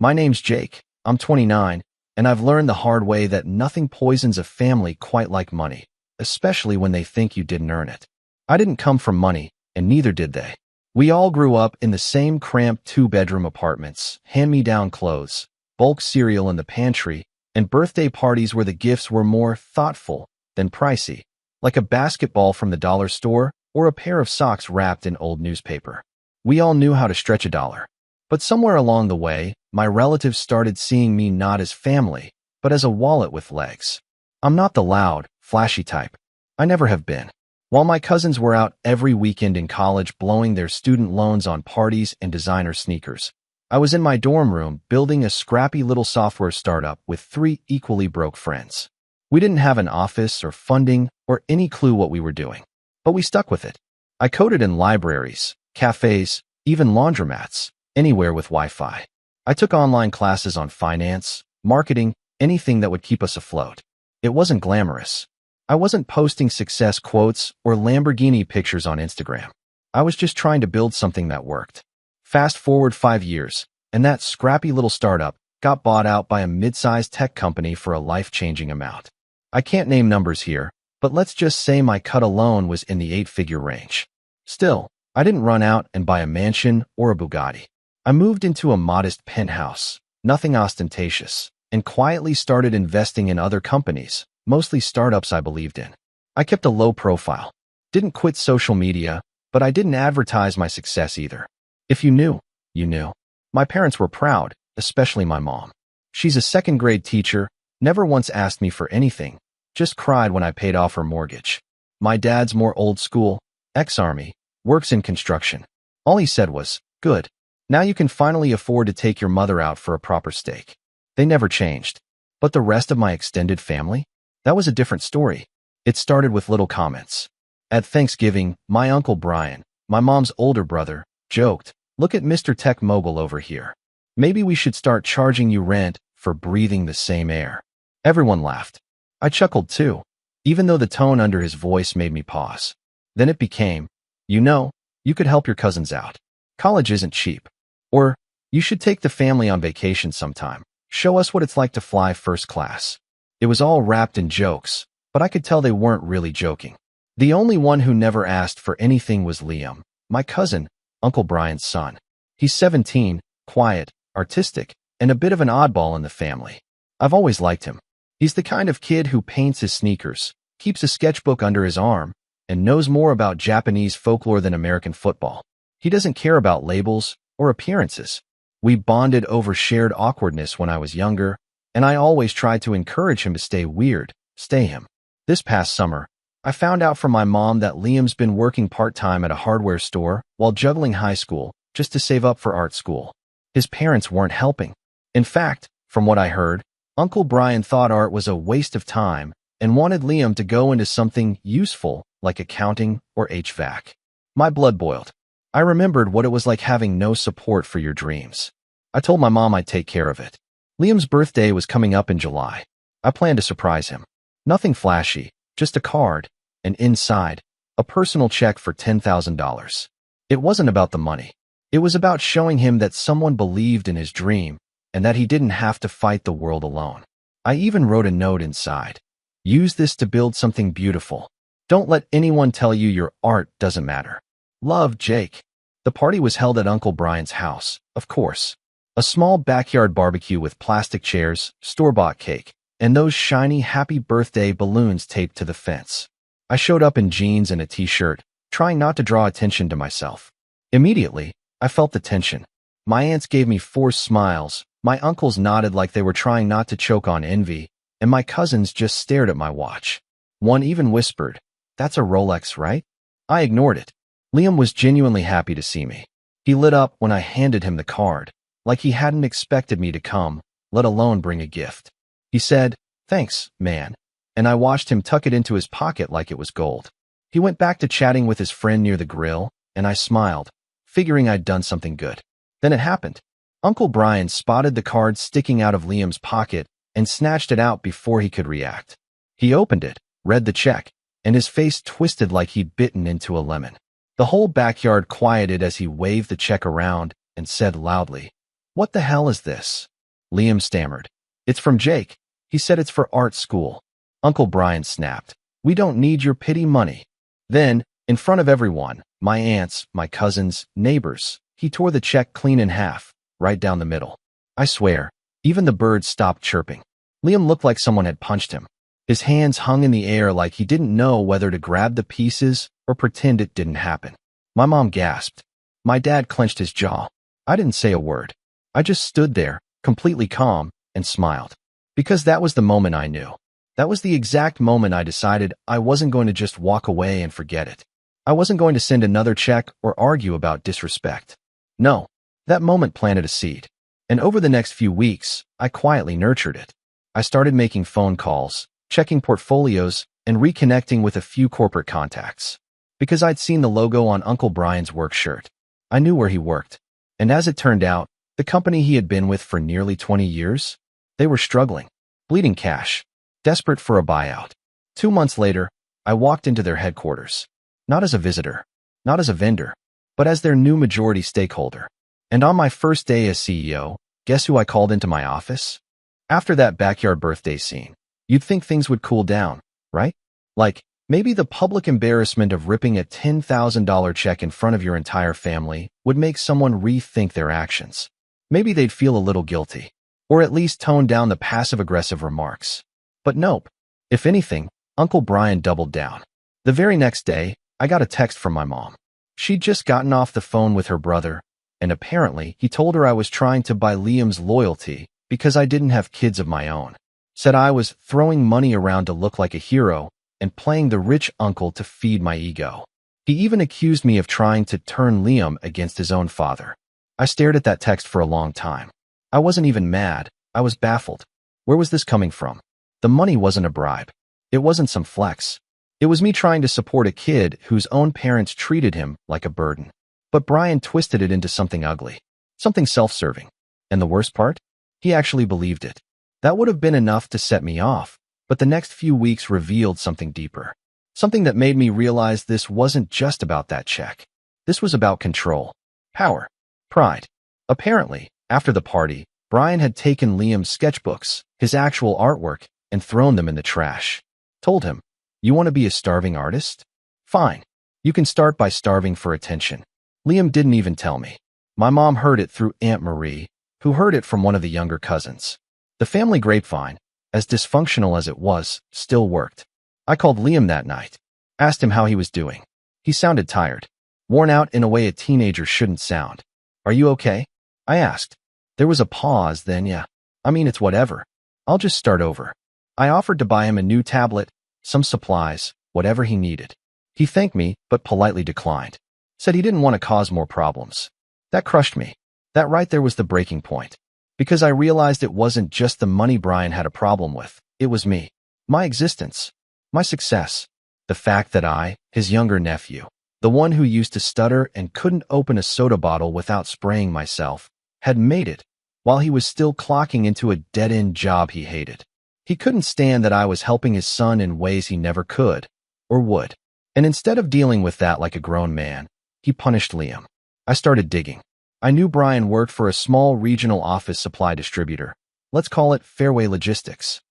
My name's Jake. I'm 29, and I've learned the hard way that nothing poisons a family quite like money, especially when they think you didn't earn it. I didn't come from money, and neither did they. We all grew up in the same cramped two-bedroom apartments, hand-me-down clothes, bulk cereal in the pantry, and birthday parties where the gifts were more thoughtful than pricey, like a basketball from the dollar store or a pair of socks wrapped in old newspaper. We all knew how to stretch a dollar. But somewhere along the way, my relatives started seeing me not as family, but as a wallet with legs. I'm not the loud, flashy type. I never have been. While my cousins were out every weekend in college blowing their student loans on parties and designer sneakers, I was in my dorm room building a scrappy little software startup with 3 equally broke friends. We didn't have an office or funding or any clue what we were doing, but we stuck with it. I coded in libraries, cafes, even laundromats, anywhere with Wi-Fi. I took online classes on finance, marketing, anything that would keep us afloat. It wasn't glamorous. I wasn't posting success quotes or Lamborghini pictures on Instagram. I was just trying to build something that worked. Fast forward 5 years, and that scrappy little startup got bought out by a mid-sized tech company for a life-changing amount. I can't name numbers here, but let's just say my cut alone was in the 8-figure range. Still, I didn't run out and buy a mansion or a Bugatti. I moved into a modest penthouse, nothing ostentatious, and quietly started investing in other companies, mostly startups I believed in. I kept a low profile, didn't quit social media, but I didn't advertise my success either. If you knew, you knew. My parents were proud, especially my mom. She's a second-grade teacher, never once asked me for anything, just cried when I paid off her mortgage. My dad's more old school, ex-army, works in construction. All he said was, "Good. Now you can finally afford to take your mother out for a proper steak." They never changed. But the rest of my extended family? That was a different story. It started with little comments. At Thanksgiving, my Uncle Brian, my mom's older brother, joked, "Look at Mr. Tech Mogul over here. Maybe we should start charging you rent for breathing the same air." Everyone laughed. I chuckled too, even though the tone under his voice made me pause. Then it became, you could help your cousins out. College isn't cheap. Or, you should take the family on vacation sometime. Show us what it's like to fly first class. It was all wrapped in jokes, but I could tell they weren't really joking. The only one who never asked for anything was Liam, my cousin, Uncle Brian's son. He's 17, quiet, artistic, and a bit of an oddball in the family. I've always liked him. He's the kind of kid who paints his sneakers, keeps a sketchbook under his arm, and knows more about Japanese folklore than American football. He doesn't care about labels or appearances. We bonded over shared awkwardness when I was younger, and I always tried to encourage him to stay weird, stay him. This past summer, I found out from my mom that Liam's been working part-time at a hardware store while juggling high school just to save up for art school. His parents weren't helping. In fact, from what I heard, Uncle Brian thought art was a waste of time and wanted Liam to go into something useful like accounting or HVAC. My blood boiled. I remembered what it was like having no support for your dreams. I told my mom I'd take care of it. Liam's birthday was coming up in July. I planned to surprise him. Nothing flashy, just a card, and inside, a personal check for $10,000. It wasn't about the money. It was about showing him that someone believed in his dream and that he didn't have to fight the world alone. I even wrote a note inside. Use this to build something beautiful. Don't let anyone tell you your art doesn't matter. Love, Jake. The party was held at Uncle Brian's house, of course. A small backyard barbecue with plastic chairs, store-bought cake, and those shiny happy birthday balloons taped to the fence. I showed up in jeans and a t-shirt, trying not to draw attention to myself. Immediately, I felt the tension. My aunts gave me forced smiles, my uncles nodded like they were trying not to choke on envy, and my cousins just stared at my watch. One even whispered, "That's a Rolex, right?" I ignored it. Liam was genuinely happy to see me. He lit up when I handed him the card, like he hadn't expected me to come, let alone bring a gift. He said, "Thanks, man," and I watched him tuck it into his pocket like it was gold. He went back to chatting with his friend near the grill, and I smiled, figuring I'd done something good. Then it happened. Uncle Brian spotted the card sticking out of Liam's pocket and snatched it out before he could react. He opened it, read the check, and his face twisted like he'd bitten into a lemon. The whole backyard quieted as he waved the check around and said loudly, "What the hell is this?" Liam stammered. It's from Jake. He said it's for art school. Uncle Brian snapped. We don't need your pity money. Then, in front of everyone, my aunts, my cousins, neighbors, he tore the check clean in half, right down the middle. I swear, even the birds stopped chirping. Liam looked like someone had punched him. His hands hung in the air like he didn't know whether to grab the pieces or pretend it didn't happen. My mom gasped. My dad clenched his jaw. I didn't say a word. I just stood there, completely calm, and smiled. Because that was the moment I knew. That was the exact moment I decided I wasn't going to just walk away and forget it. I wasn't going to send another check or argue about disrespect. No, that moment planted a seed. And over the next few weeks, I quietly nurtured it. I started making phone calls, checking portfolios, and reconnecting with a few corporate contacts. Because I'd seen the logo on Uncle Brian's work shirt. I knew where he worked. And as it turned out, the company he had been with for nearly 20 years, they were struggling, bleeding cash, desperate for a buyout. 2 months later, I walked into their headquarters. Not as a visitor, not as a vendor, but as their new majority stakeholder. And on my first day as CEO, guess who I called into my office? After that backyard birthday scene, you'd think things would cool down, right? Like, maybe the public embarrassment of ripping a $10,000 check in front of your entire family would make someone rethink their actions. Maybe they'd feel a little guilty, or at least tone down the passive-aggressive remarks. But nope. If anything, Uncle Brian doubled down. The very next day, I got a text from my mom. She'd just gotten off the phone with her brother, and apparently he told her I was trying to buy Liam's loyalty because I didn't have kids of my own. Said I was throwing money around to look like a hero and playing the rich uncle to feed my ego. He even accused me of trying to turn Liam against his own father. I stared at that text for a long time. I wasn't even mad. I was baffled. Where was this coming from? The money wasn't a bribe. It wasn't some flex. It was me trying to support a kid whose own parents treated him like a burden. But Brian twisted it into something ugly, something self-serving. And the worst part? He actually believed it. That would have been enough to set me off, but the next few weeks revealed something deeper. Something that made me realize this wasn't just about that check. This was about control, power, pride. Apparently, after the party, Brian had taken Liam's sketchbooks, his actual artwork, and thrown them in the trash. Told him, you want to be a starving artist? Fine. You can start by starving for attention. Liam didn't even tell me. My mom heard it through Aunt Marie, who heard it from one of the younger cousins. The family grapevine, as dysfunctional as it was, still worked. I called Liam that night, asked him how he was doing. He sounded tired, worn out in a way a teenager shouldn't sound. Are you okay? I asked. There was a pause, then it's whatever. I'll just start over. I offered to buy him a new tablet, some supplies, whatever he needed. He thanked me, but politely declined. Said he didn't want to cause more problems. That crushed me. That right there was the breaking point. Because I realized it wasn't just the money Brian had a problem with. It was me. My existence. My success. The fact that I, his younger nephew, the one who used to stutter and couldn't open a soda bottle without spraying myself, had made it, while he was still clocking into a dead-end job he hated. He couldn't stand that I was helping his son in ways he never could, or would. And instead of dealing with that like a grown man, he punished Liam. I started digging. I knew Brian worked for a small regional office supply distributor. Let's call it Fairway Logistics.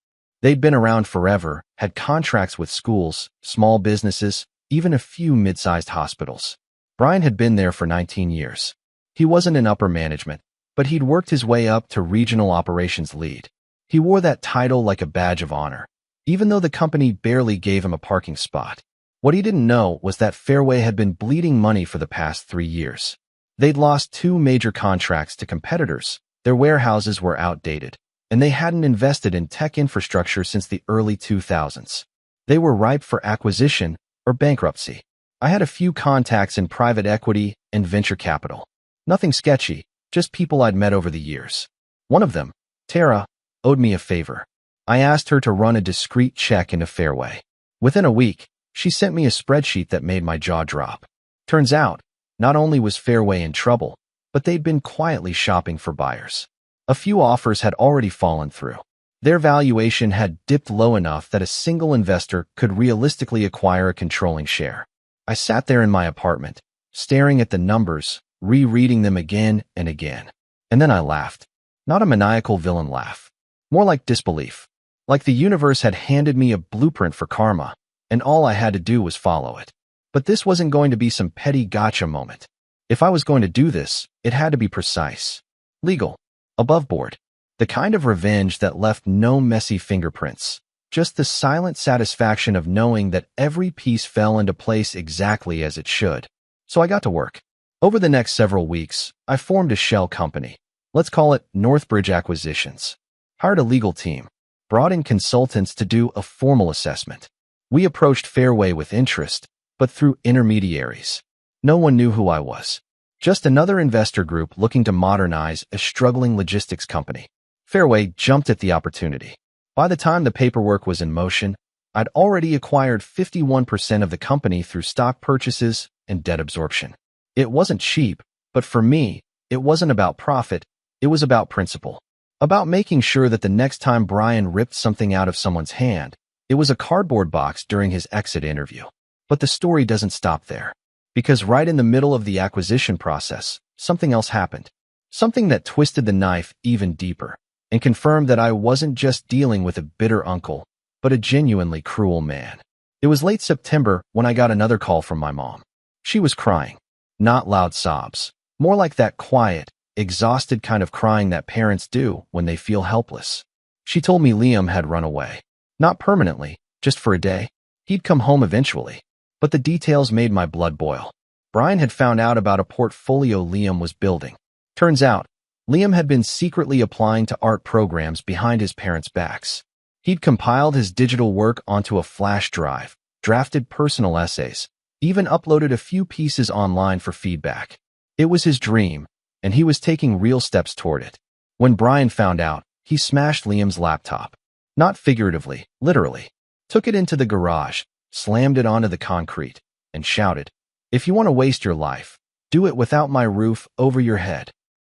They'd been around forever, had contracts with schools, small businesses, even a few mid-sized hospitals. Brian had been there for 19 years. He wasn't in upper management, but he'd worked his way up to regional operations lead. He wore that title like a badge of honor, even though the company barely gave him a parking spot. What he didn't know was that Fairway had been bleeding money for the past 3 years. They'd lost 2 major contracts to competitors, their warehouses were outdated, and they hadn't invested in tech infrastructure since the early 2000s. They were ripe for acquisition or bankruptcy. I had a few contacts in private equity and venture capital. Nothing sketchy, just people I'd met over the years. One of them, Tara, owed me a favor. I asked her to run a discreet check into Fairway. Within a week, she sent me a spreadsheet that made my jaw drop. Turns out, not only was Fairway in trouble, but they'd been quietly shopping for buyers. A few offers had already fallen through. Their valuation had dipped low enough that a single investor could realistically acquire a controlling share. I sat there in my apartment, staring at the numbers, rereading them again and again. And then I laughed. Not a maniacal villain laugh. More like disbelief. Like the universe had handed me a blueprint for karma, and all I had to do was follow it. But this wasn't going to be some petty gotcha moment. If I was going to do this, it had to be precise. Legal. Above board. The kind of revenge that left no messy fingerprints. Just the silent satisfaction of knowing that every piece fell into place exactly as it should. So I got to work. Over the next several weeks, I formed a shell company. Let's call it Northbridge Acquisitions. Hired a legal team. Brought in consultants to do a formal assessment. We approached Fairway with interest, but through intermediaries. No one knew who I was. Just another investor group looking to modernize a struggling logistics company. Fairway jumped at the opportunity. By the time the paperwork was in motion, I'd already acquired 51% of the company through stock purchases and debt absorption. It wasn't cheap, but for me, it wasn't about profit, it was about principle. About making sure that the next time Brian ripped something out of someone's hand, it was a cardboard box during his exit interview. But the story doesn't stop there. Because right in the middle of the acquisition process, something else happened. Something that twisted the knife even deeper and confirmed that I wasn't just dealing with a bitter uncle, but a genuinely cruel man. It was late September when I got another call from my mom. She was crying. Not loud sobs. More like that quiet, exhausted kind of crying that parents do when they feel helpless. She told me Liam had run away. Not permanently, just for a day. He'd come home eventually. But the details made my blood boil. Brian had found out about a portfolio Liam was building. Turns out, Liam had been secretly applying to art programs behind his parents' backs. He'd compiled his digital work onto a flash drive, drafted personal essays, even uploaded a few pieces online for feedback. It was his dream, and he was taking real steps toward it. When Brian found out, he smashed Liam's laptop. Not figuratively, literally. Took it into the garage, slammed it onto the concrete, and shouted, "If you want to waste your life, do it without my roof over your head."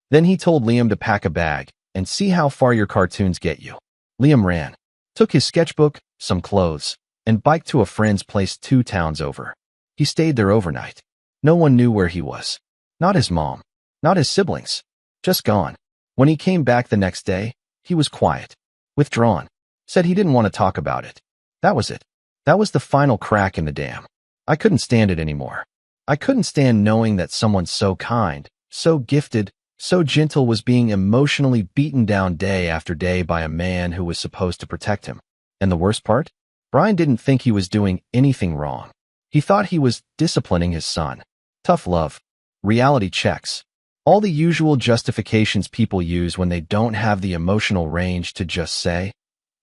Then he told Liam to pack a bag and see how far your cartoons get you. Liam ran, took his sketchbook, some clothes, and biked to a friend's place 2 towns over. He stayed there overnight. No one knew where he was. Not his mom, not his siblings. Just gone. When he came back the next day, he was quiet, withdrawn, said he didn't want to talk about it. That was it. That was the final crack in the dam. I couldn't stand it anymore. I couldn't stand knowing that someone so kind, so gifted, so gentle was being emotionally beaten down day after day by a man who was supposed to protect him. And the worst part? Brian didn't think he was doing anything wrong. He thought he was disciplining his son. Tough love. Reality checks. All the usual justifications people use when they don't have the emotional range to just say,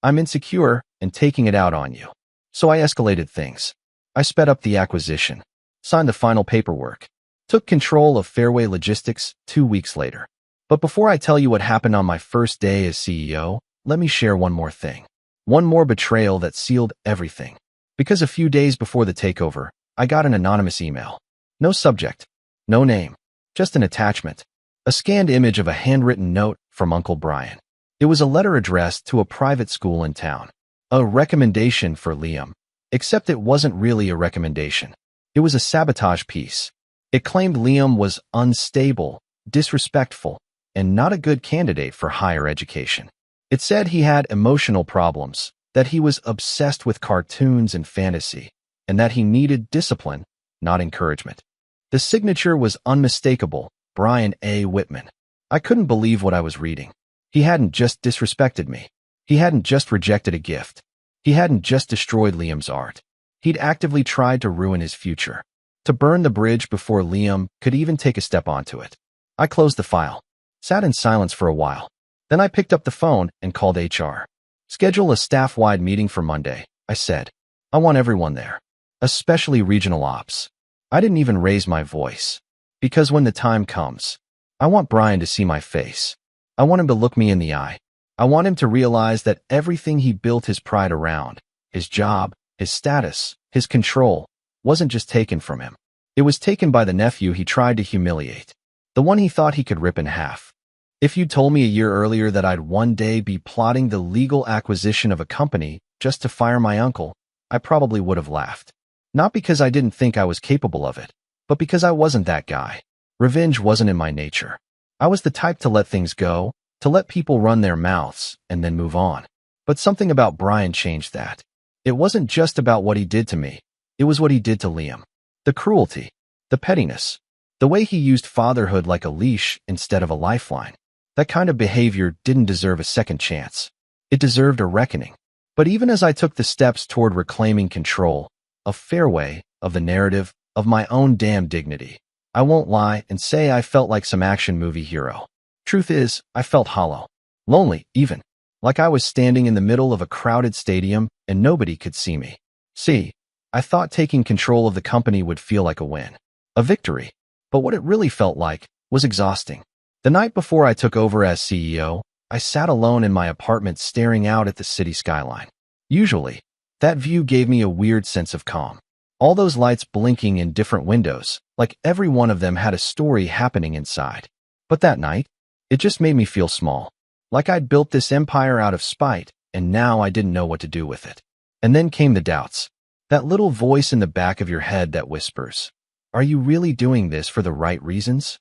"I'm insecure," and taking it out on you. So I escalated things. I sped up the acquisition, signed the final paperwork, took control of Fairway Logistics 2 weeks later. But before I tell you what happened on my first day as CEO, let me share one more thing. One more betrayal that sealed everything. Because a few days before the takeover, I got an anonymous email. No subject, no name, just an attachment. A scanned image of a handwritten note from Uncle Brian. It was a letter addressed to a private school in town. A recommendation for Liam, except it wasn't really a recommendation. It was a sabotage piece. It claimed Liam was unstable, disrespectful, and not a good candidate for higher education. It said he had emotional problems, that he was obsessed with cartoons and fantasy, and that he needed discipline, not encouragement. The signature was unmistakable, Brian A. Whitman. I couldn't believe what I was reading. He hadn't just disrespected me. He hadn't just rejected a gift. He hadn't just destroyed Liam's art. He'd actively tried to ruin his future, to burn the bridge before Liam could even take a step onto it. I closed the file, sat in silence for a while. Then I picked up the phone and called HR. "Schedule a staff-wide meeting for Monday," I said. "I want everyone there, especially regional ops." I didn't even raise my voice. Because when the time comes, I want Brian to see my face. I want him to look me in the eye. I want him to realize that everything he built his pride around, his job, his status, his control, wasn't just taken from him. It was taken by the nephew he tried to humiliate, the one he thought he could rip in half. If you'd told me a year earlier that I'd one day be plotting the legal acquisition of a company just to fire my uncle, I probably would have laughed. Not because I didn't think I was capable of it, but because I wasn't that guy. Revenge wasn't in my nature. I was the type to let things go, to let people run their mouths and then move on. But something about Brian changed that. It wasn't just about what he did to me. It was what he did to Liam. The cruelty, the pettiness, the way he used fatherhood like a leash instead of a lifeline. That kind of behavior didn't deserve a second chance. It deserved a reckoning. But even as I took the steps toward reclaiming control, a fairway of the narrative of my own damn dignity, I won't lie and say I felt like some action movie hero. Truth is, I felt hollow, lonely even, like I was standing in the middle of a crowded stadium and nobody could see me. See, I thought taking control of the company would feel like a win, a victory, but what it really felt like was exhausting. The night before I took over as CEO, I sat alone in my apartment staring out at the city skyline. Usually, that view gave me a weird sense of calm. All those lights blinking in different windows, like every one of them had a story happening inside. But that night, it just made me feel small, like I'd built this empire out of spite, and now I didn't know what to do with it. And then came the doubts. That little voice in the back of your head that whispers, "Are you really doing this for the right reasons?"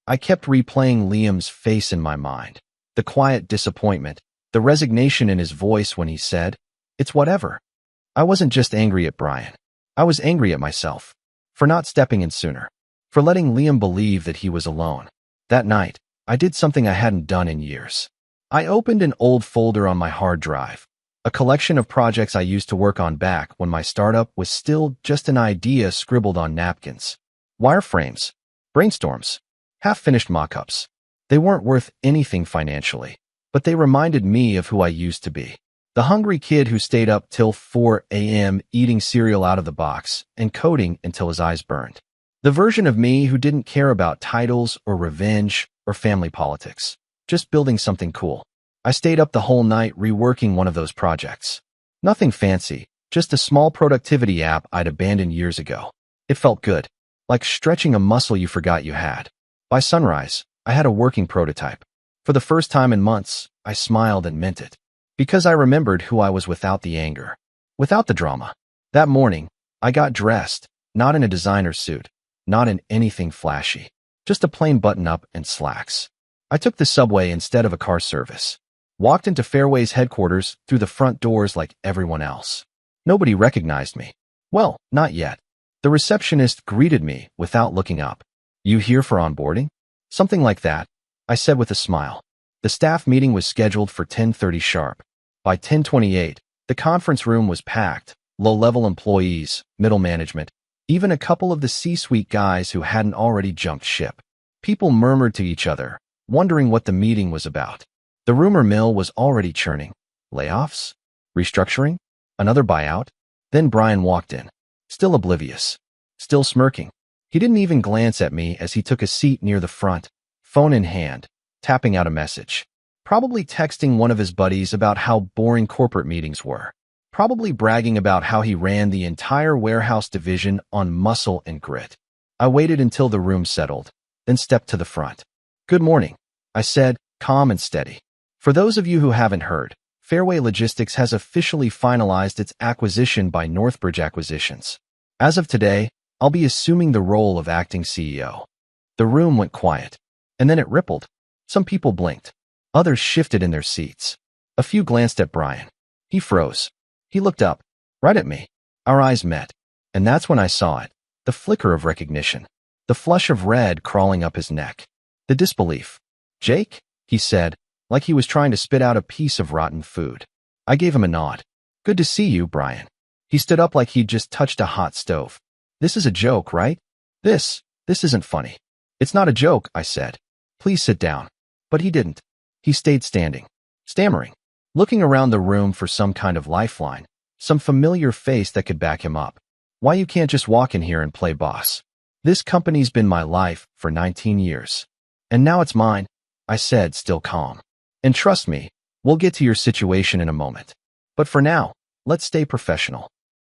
I kept replaying Liam's face in my mind, the quiet disappointment, the resignation in his voice when he said, "It's whatever." I wasn't just angry at Brian. I was angry at myself for not stepping in sooner, for letting Liam believe that he was alone. That night, I did something I hadn't done in years. I opened an old folder on my hard drive, a collection of projects I used to work on back when my startup was still just an idea scribbled on napkins. Wireframes, brainstorms, half-finished mock-ups. They weren't worth anything financially, but they reminded me of who I used to be. The hungry kid who stayed up till 4 a.m. eating cereal out of the box and coding until his eyes burned. The version of me who didn't care about titles or revenge or family politics, just building something cool. I stayed up the whole night reworking one of those projects. Nothing fancy, just a small productivity app I'd abandoned years ago. It felt good, like stretching a muscle you forgot you had. By sunrise, I had a working prototype. For the first time in months, I smiled and meant it. Because I remembered who I was without the anger, without the drama. That morning, I got dressed, not in a designer suit, not in anything flashy, just a plain button-up and slacks. I took the subway instead of a car service, walked into Fairway's headquarters through the front doors like everyone else. Nobody recognized me. Well, not yet. The receptionist greeted me without looking up. "You here for onboarding?" Something like that, I said with a smile. The staff meeting was scheduled for 10:30 sharp. By 10:28, the conference room was packed, low-level employees, middle management, even a couple of the C-suite guys who hadn't already jumped ship. People murmured to each other, wondering what the meeting was about. The rumor mill was already churning. Layoffs? Restructuring? Another buyout? Then Brian walked in, still oblivious, still smirking. He didn't even glance at me as he took a seat near the front, phone in hand, tapping out a message. Probably texting one of his buddies about how boring corporate meetings were. Probably bragging about how he ran the entire warehouse division on muscle and grit. I waited until the room settled, then stepped to the front. "Good morning," I said, calm and steady. For those of you who haven't heard, Fairway Logistics has officially finalized its acquisition by Northbridge Acquisitions. As of today, I'll be assuming the role of acting CEO. The room went quiet, and then it rippled. Some people blinked. Others shifted in their seats. A few glanced at Brian. He froze. He looked up, right at me. Our eyes met, and that's when I saw it, the flicker of recognition, the flush of red crawling up his neck, the disbelief. "Jake?" he said, like he was trying to spit out a piece of rotten food. I gave him a nod. "Good to see you, Brian." He stood up like he'd just touched a hot stove. "This is a joke, right?" This isn't funny." "It's not a joke," I said. "Please sit down." But he didn't. He stayed standing, stammering, looking around the room for some kind of lifeline, some familiar face that could back him up. "Why you can't just walk in here and play boss? This company's been my life for 19 years. And now it's mine," I said, still calm. "And trust me, we'll get to your situation in a moment. But for now, let's stay professional."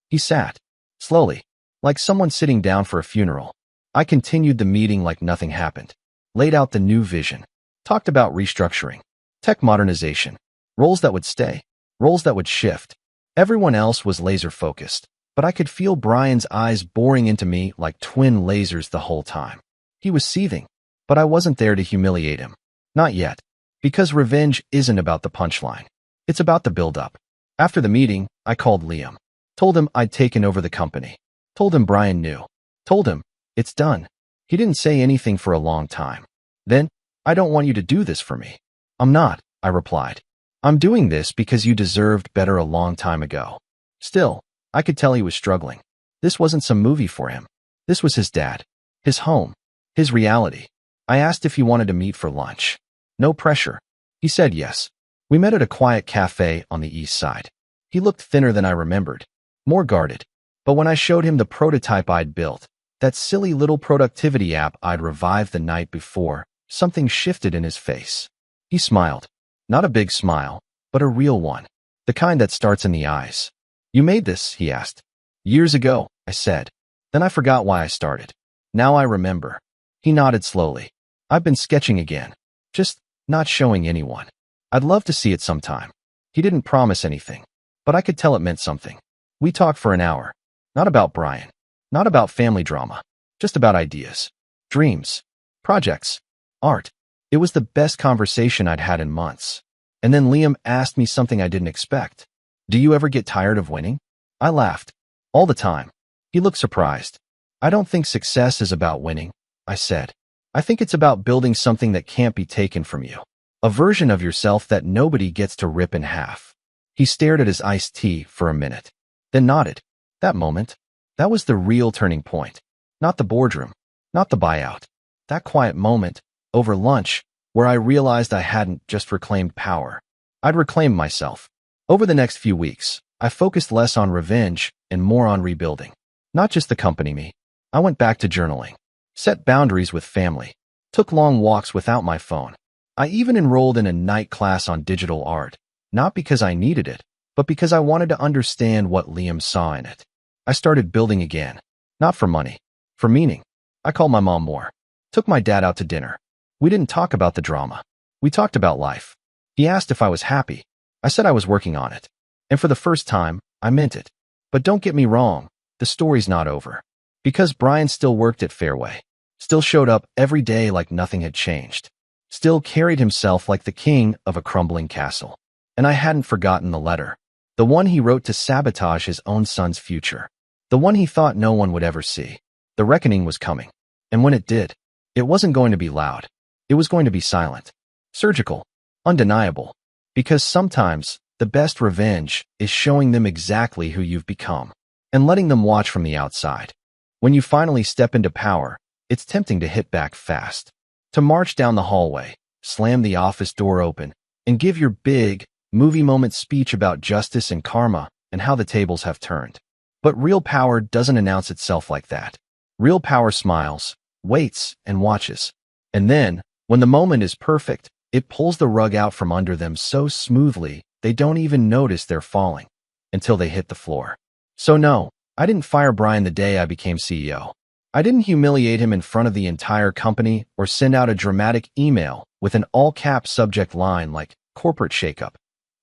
He sat, slowly, like someone sitting down for a funeral. I continued the meeting like nothing happened, laid out the new vision, talked about restructuring, tech modernization, roles that would stay, roles that would shift. Everyone else was laser-focused, but I could feel Brian's eyes boring into me like twin lasers the whole time. He was seething, but I wasn't there to humiliate him. Not yet. Because revenge isn't about the punchline. It's about the build-up. After the meeting, I called Liam. Told him I'd taken over the company. Told him Brian knew. Told him, it's done. He didn't say anything for a long time. Then, I don't want you to do this for me. I'm not, I replied. I'm doing this because you deserved better a long time ago. Still, I could tell he was struggling. This wasn't some movie for him. This was his dad, his home, his reality. I asked if he wanted to meet for lunch. No pressure. He said yes. We met at a quiet cafe on the east side. He looked thinner than I remembered, more guarded. But when I showed him the prototype I'd built, that silly little productivity app I'd revived the night before, something shifted in his face. He smiled. Not a big smile, but a real one. The kind that starts in the eyes. You made this, he asked. Years ago, I said. Then I forgot why I started. Now I remember. He nodded slowly. I've been sketching again. Just not showing anyone. I'd love to see it sometime. He didn't promise anything, but I could tell it meant something. We talked for an hour. Not about Brian. Not about family drama. Just about ideas. Dreams. Projects. Art. It was the best conversation I'd had in months. And then Liam asked me something I didn't expect. Do you ever get tired of winning? I laughed. All the time. He looked surprised. I don't think success is about winning, I said. I think it's about building something that can't be taken from you. A version of yourself that nobody gets to rip in half. He stared at his iced tea for a minute, then nodded. That moment, that was the real turning point. Not the boardroom, not the buyout. That quiet moment, over lunch, where I realized I hadn't just reclaimed power. I'd reclaimed myself. Over the next few weeks, I focused less on revenge and more on rebuilding. Not just the company me. I went back to journaling. Set boundaries with family. Took long walks without my phone. I even enrolled in a night class on digital art, not because I needed it, but because I wanted to understand what Liam saw in it. I started building again. Not for money. For meaning. I called my mom more. Took my dad out to dinner. We didn't talk about the drama. We talked about life. He asked if I was happy. I said I was working on it. And for the first time, I meant it. But don't get me wrong, the story's not over. Because Brian still worked at Fairway. Still showed up every day like nothing had changed. Still carried himself like the king of a crumbling castle. And I hadn't forgotten the letter. The one he wrote to sabotage his own son's future. The one he thought no one would ever see. The reckoning was coming. And when it did, it wasn't going to be loud. It was going to be silent. Surgical. Undeniable. Because sometimes, the best revenge is showing them exactly who you've become. And letting them watch from the outside. When you finally step into power, it's tempting to hit back fast. To march down the hallway, slam the office door open, and give your big, movie moment speech about justice and karma and how the tables have turned. But real power doesn't announce itself like that. Real power smiles, waits, and watches. And then, when the moment is perfect, it pulls the rug out from under them so smoothly they don't even notice they're falling until they hit the floor. So no, I didn't fire Brian the day I became CEO. I didn't humiliate him in front of the entire company or send out a dramatic email with an all-cap subject line like corporate shakeup.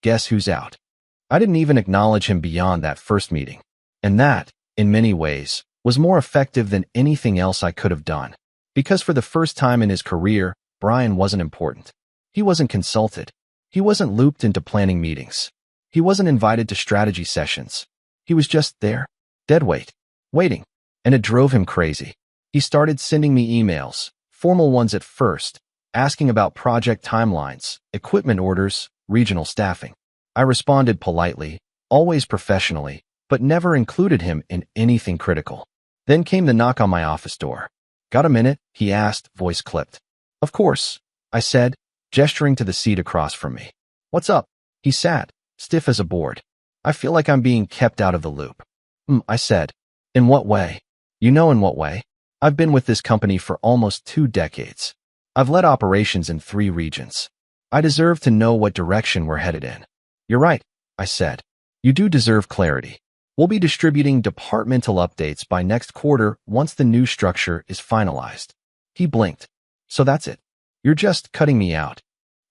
Guess who's out? I didn't even acknowledge him beyond that first meeting. And that, in many ways, was more effective than anything else I could have done. Because for the first time in his career, Brian wasn't important. He wasn't consulted. He wasn't looped into planning meetings. He wasn't invited to strategy sessions. He was just there, dead weight, waiting. And it drove him crazy. He started sending me emails, formal ones at first, asking about project timelines, equipment orders, regional staffing. I responded politely, always professionally, but never included him in anything critical. Then came the knock on my office door. Got a minute? He asked, voice clipped. Of course, I said, gesturing to the seat across from me. What's up? He sat, stiff as a board. I feel like I'm being kept out of the loop. I said. In what way? You know in what way? I've been with this company for almost 2 decades. I've led operations in 3 regions. I deserve to know what direction we're headed in. You're right, I said. You do deserve clarity. We'll be distributing departmental updates by next quarter once the new structure is finalized. He blinked. So that's it. You're just cutting me out.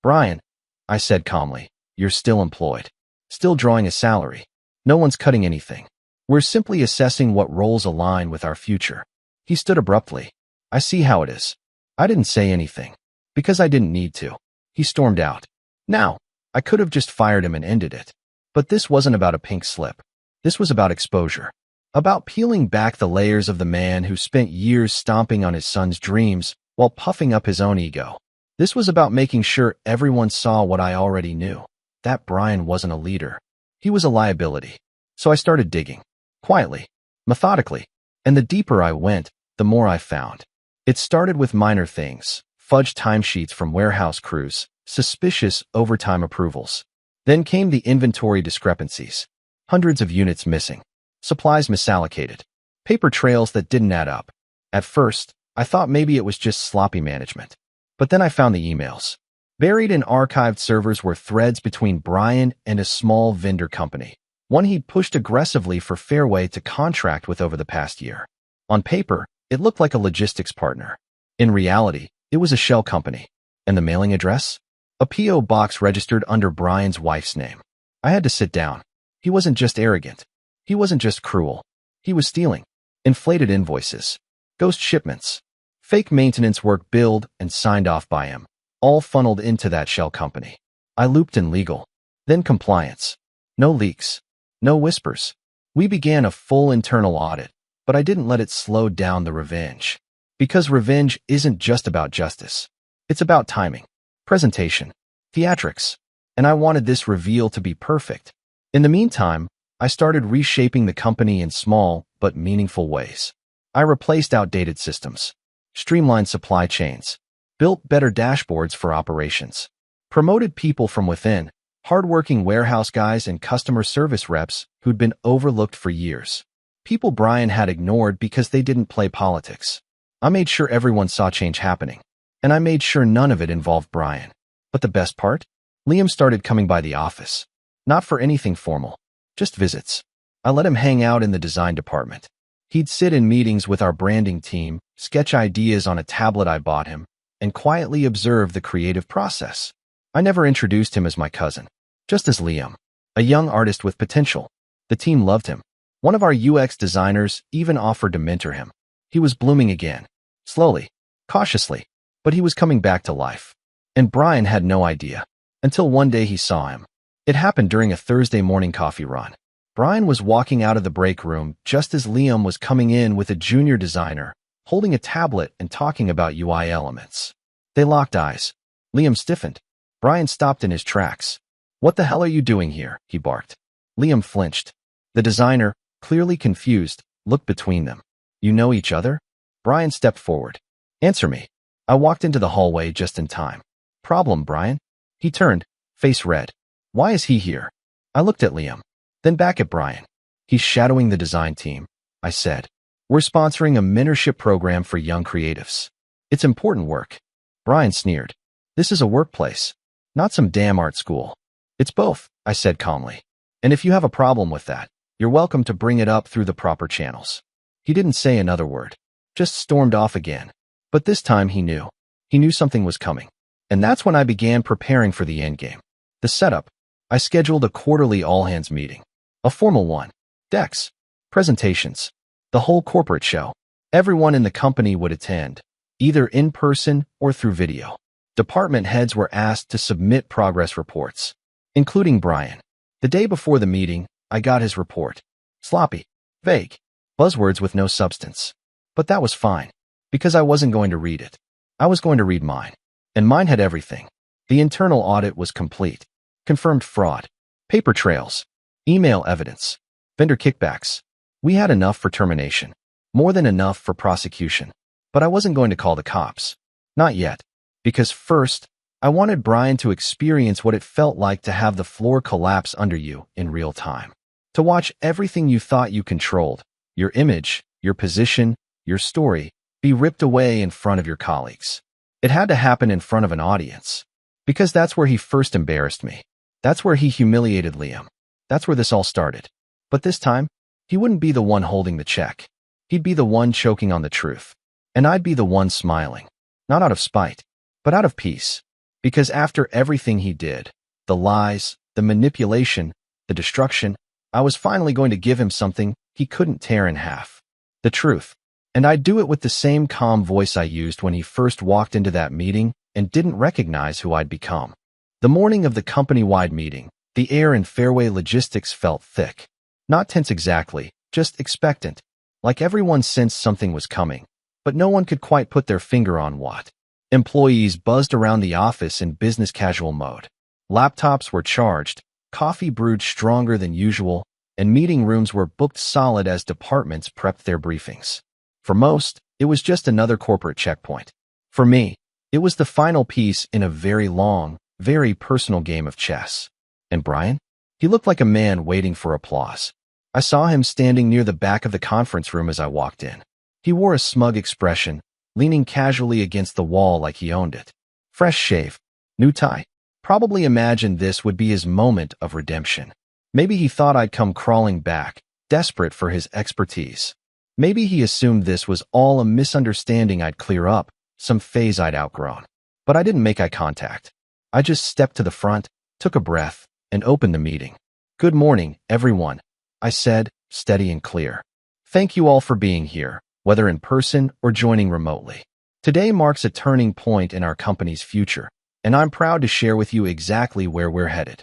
Brian, I said calmly, you're still employed. Still drawing a salary. No one's cutting anything. We're simply assessing what roles align with our future. He stood abruptly. I see how it is. I didn't say anything. Because I didn't need to. He stormed out. Now, I could have just fired him and ended it. But this wasn't about a pink slip. This was about exposure. About peeling back the layers of the man who spent years stomping on his son's dreams while puffing up his own ego. This was about making sure everyone saw what I already knew. That Brian wasn't a leader. He was a liability. So I started digging. Quietly. Methodically. And the deeper I went, the more I found. It started with minor things. Fudged timesheets from warehouse crews. Suspicious overtime approvals. Then came the inventory discrepancies. Hundreds of units missing. Supplies misallocated. Paper trails that didn't add up. At first, I thought maybe it was just sloppy management. But then I found the emails. Buried in archived servers were threads between Brian and a small vendor company, one he'd pushed aggressively for Fairway to contract with over the past year. On paper, it looked like a logistics partner. In reality, it was a shell company. And the mailing address? A P.O. box registered under Brian's wife's name. I had to sit down. He wasn't just arrogant. He wasn't just cruel. He was stealing. Inflated invoices. Ghost shipments. Fake maintenance work billed and signed off by him. All funneled into that shell company. I looped in legal. Then compliance. No leaks. No whispers. We began a full internal audit, but I didn't let it slow down the revenge. Because revenge isn't just about justice. It's about timing, presentation, theatrics. And I wanted this reveal to be perfect. In the meantime, I started reshaping the company in small but meaningful ways. I replaced outdated systems, streamlined supply chains, built better dashboards for operations, promoted people from within, hardworking warehouse guys and customer service reps who'd been overlooked for years. People Brian had ignored because they didn't play politics. I made sure everyone saw change happening, and I made sure none of it involved Brian. But the best part? Liam started coming by the office. Not for anything formal, just visits. I let him hang out in the design department. He'd sit in meetings with our branding team, sketch ideas on a tablet I bought him, and quietly observe the creative process. I never introduced him as my cousin, just as Liam, a young artist with potential. The team loved him. One of our UX designers even offered to mentor him. He was blooming again, slowly, cautiously, but he was coming back to life. And Brian had no idea, until one day he saw him. It happened during a Thursday morning coffee run. Brian was walking out of the break room just as Liam was coming in with a junior designer, holding a tablet and talking about UI elements. They locked eyes. Liam stiffened. Brian stopped in his tracks. "What the hell are you doing here?" he barked. Liam flinched. The designer, clearly confused, looked between them. "You know each other?" Brian stepped forward. "Answer me." I walked into the hallway just in time. "Problem, Brian?" He turned, face red. "Why is he here?" I looked at Liam, then back at Brian. "He's shadowing the design team," I said. "We're sponsoring a mentorship program for young creatives. It's important work." Brian sneered. "This is a workplace, not some damn art school." "It's both," I said calmly. "And if you have a problem with that, you're welcome to bring it up through the proper channels." He didn't say another word, just stormed off again. But this time he knew. He knew something was coming. And that's when I began preparing for the endgame. The setup. I scheduled a quarterly all-hands meeting. A formal one. Decks. Presentations. The whole corporate show. Everyone in the company would attend, either in person or through video. Department heads were asked to submit progress reports, including Brian. The day before the meeting, I got his report. Sloppy. Vague. Buzzwords with no substance. But that was fine, because I wasn't going to read it. I was going to read mine. And mine had everything. The internal audit was complete. Confirmed fraud. Paper trails. Email evidence. Vendor kickbacks. We had enough for termination. More than enough for prosecution. But I wasn't going to call the cops. Not yet. Because first, I wanted Brian to experience what it felt like to have the floor collapse under you in real time. To watch everything you thought you controlled, your image, your position, your story, be ripped away in front of your colleagues. It had to happen in front of an audience. Because that's where he first embarrassed me. That's where he humiliated Liam. That's where this all started. But this time, he wouldn't be the one holding the check. He'd be the one choking on the truth. And I'd be the one smiling. Not out of spite, but out of peace. Because after everything he did, the lies, the manipulation, the destruction, I was finally going to give him something he couldn't tear in half. The truth. And I'd do it with the same calm voice I used when he first walked into that meeting, and didn't recognize who I'd become. The morning of the company-wide meeting, the air in Fairway Logistics felt thick. Not tense exactly, just expectant, like everyone sensed something was coming, but no one could quite put their finger on what. Employees buzzed around the office in business casual mode. Laptops were charged, coffee brewed stronger than usual, and meeting rooms were booked solid as departments prepped their briefings. For most, it was just another corporate checkpoint. For me, it was the final piece in a very long, very personal game of chess. And Brian? He looked like a man waiting for applause. I saw him standing near the back of the conference room as I walked in. He wore a smug expression, leaning casually against the wall like he owned it. Fresh shave, new tie. Probably imagined this would be his moment of redemption. Maybe he thought I'd come crawling back, desperate for his expertise. Maybe he assumed this was all a misunderstanding I'd clear up, some phase I'd outgrown. But I didn't make eye contact. I just stepped to the front, took a breath, and opened the meeting. "Good morning, everyone," I said, steady and clear. "Thank you all for being here, whether in person or joining remotely. Today marks a turning point in our company's future, and I'm proud to share with you exactly where we're headed."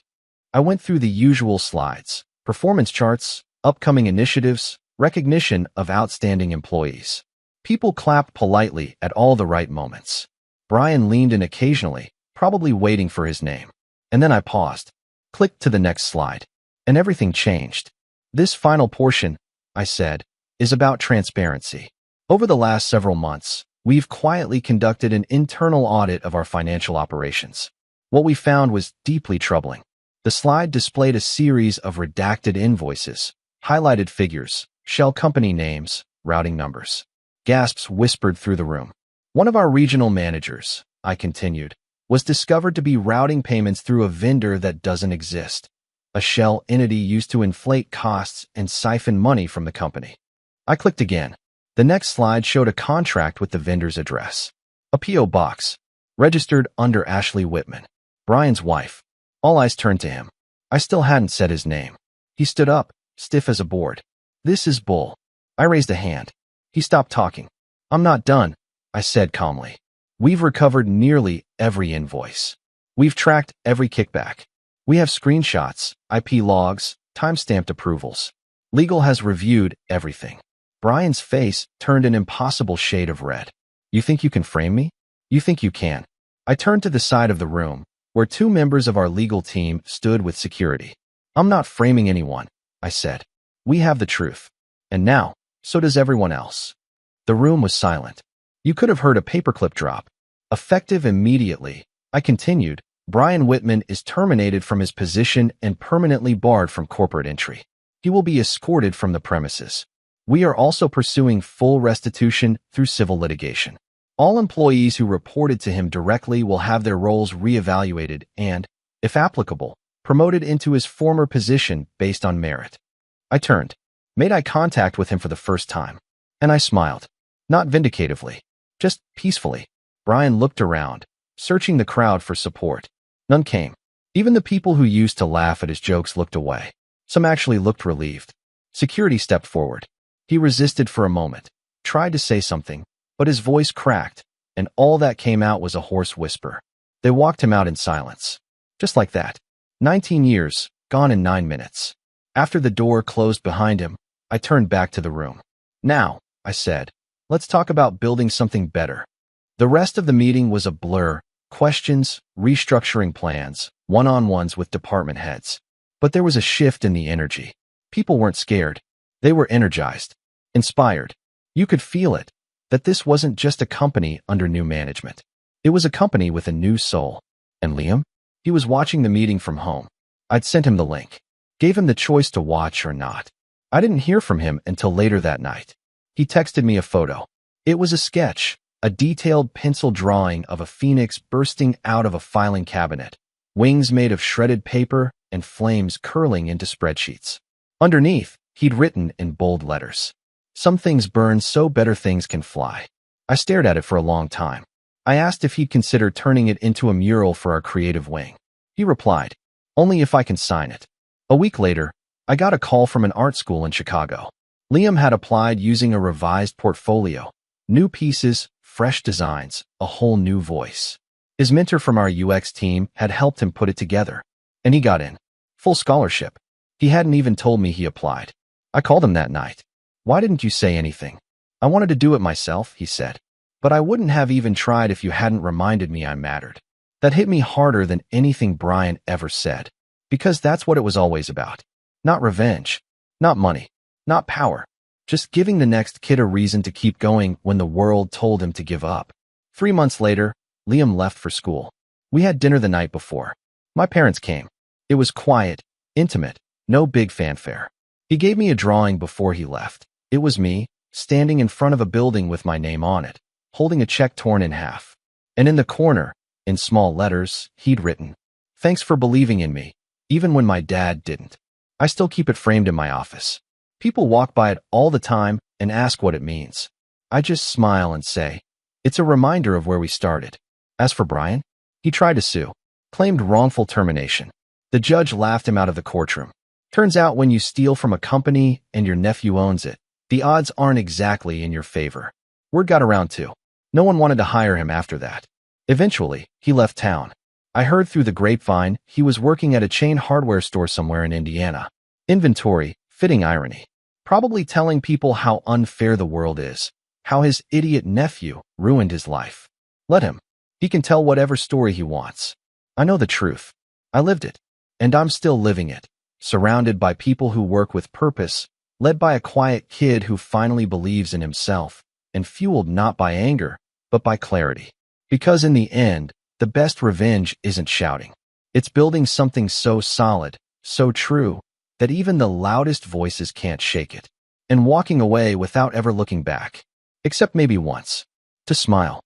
I went through the usual slides, performance charts, upcoming initiatives, recognition of outstanding employees. People clapped politely at all the right moments. Brian leaned in occasionally, probably waiting for his name. And then I paused, clicked to the next slide, and everything changed. "This final portion," I said, "is about transparency. Over the last several months, we've quietly conducted an internal audit of our financial operations. What we found was deeply troubling. The slide displayed a series of redacted invoices, highlighted figures, shell company names, routing numbers. Gasps whispered through the room. "One of our regional managers," I continued, "was discovered to be routing payments through a vendor that doesn't exist. A shell entity used to inflate costs and siphon money from the company." I clicked again. The next slide showed a contract with the vendor's address. A P.O. box, registered under Ashley Whitman, Brian's wife. All eyes turned to him. I still hadn't said his name. He stood up, stiff as a board. "This is bull." I raised a hand. He stopped talking. "I'm not done," I said calmly. "We've recovered nearly every invoice. We've tracked every kickback. We have screenshots, IP logs, timestamped approvals. Legal has reviewed everything." Brian's face turned an impossible shade of red. "You think you can frame me? You think you can?" I turned to the side of the room, where two members of our legal team stood with security. "I'm not framing anyone," I said. "We have the truth. And now, so does everyone else." The room was silent. You could have heard a paperclip drop. "Effective immediately," I continued, "Brian Whitman is terminated from his position and permanently barred from corporate entry. He will be escorted from the premises. We are also pursuing full restitution through civil litigation. All employees who reported to him directly will have their roles reevaluated and, if applicable, promoted into his former position based on merit." I turned, made eye contact with him for the first time, and I smiled. Not vindicatively, just peacefully. Brian looked around, searching the crowd for support. None came. Even the people who used to laugh at his jokes looked away. Some actually looked relieved. Security stepped forward. He resisted for a moment, tried to say something, but his voice cracked, and all that came out was a hoarse whisper. They walked him out in silence. Just like that. 19 years, gone in 9 minutes. After the door closed behind him, I turned back to the room. "Now," I said, "let's talk about building something better." The rest of the meeting was a blur, questions, restructuring plans, one-on-ones with department heads. But there was a shift in the energy. People weren't scared. They were energized, inspired. You could feel it, that this wasn't just a company under new management. It was a company with a new soul. And Liam? He was watching the meeting from home. I'd sent him the link, gave him the choice to watch or not. I didn't hear from him until later that night. He texted me a photo. It was a sketch, a detailed pencil drawing of a phoenix bursting out of a filing cabinet, wings made of shredded paper and flames curling into spreadsheets. Underneath, he'd written in bold letters, "Some things burn so better things can fly." I stared at it for a long time. I asked if he'd consider turning it into a mural for our creative wing. He replied, "Only if I can sign it." A week later, I got a call from an art school in Chicago. Liam had applied using a revised portfolio, new pieces, fresh designs, a whole new voice. His mentor from our UX team had helped him put it together, and he got in. Full scholarship. He hadn't even told me he applied. I called him that night. "Why didn't you say anything?" "I wanted to do it myself," he said. "But I wouldn't have even tried if you hadn't reminded me I mattered." That hit me harder than anything Brian ever said. Because that's what it was always about. Not revenge. Not money. Not power. Just giving the next kid a reason to keep going when the world told him to give up. 3 months later, Liam left for school. We had dinner the night before. My parents came. It was quiet, intimate, no big fanfare. He gave me a drawing before he left. It was me, standing in front of a building with my name on it, holding a check torn in half. And in the corner, in small letters, he'd written, "Thanks for believing in me, even when my dad didn't." I still keep it framed in my office. People walk by it all the time and ask what it means. I just smile and say, it's a reminder of where we started. As for Brian, he tried to sue, claimed wrongful termination. The judge laughed him out of the courtroom. Turns out when you steal from a company and your nephew owns it, the odds aren't exactly in your favor. Word got around too. No one wanted to hire him after that. Eventually, he left town. I heard through the grapevine he was working at a chain hardware store somewhere in Indiana. Inventory, fitting irony. Probably telling people how unfair the world is, how his idiot nephew ruined his life. Let him. He can tell whatever story he wants. I know the truth. I lived it. And I'm still living it. Surrounded by people who work with purpose, led by a quiet kid who finally believes in himself, and fueled not by anger, but by clarity. Because in the end, the best revenge isn't shouting. It's building something so solid, so true, that even the loudest voices can't shake it. And walking away without ever looking back. Except maybe once. To smile.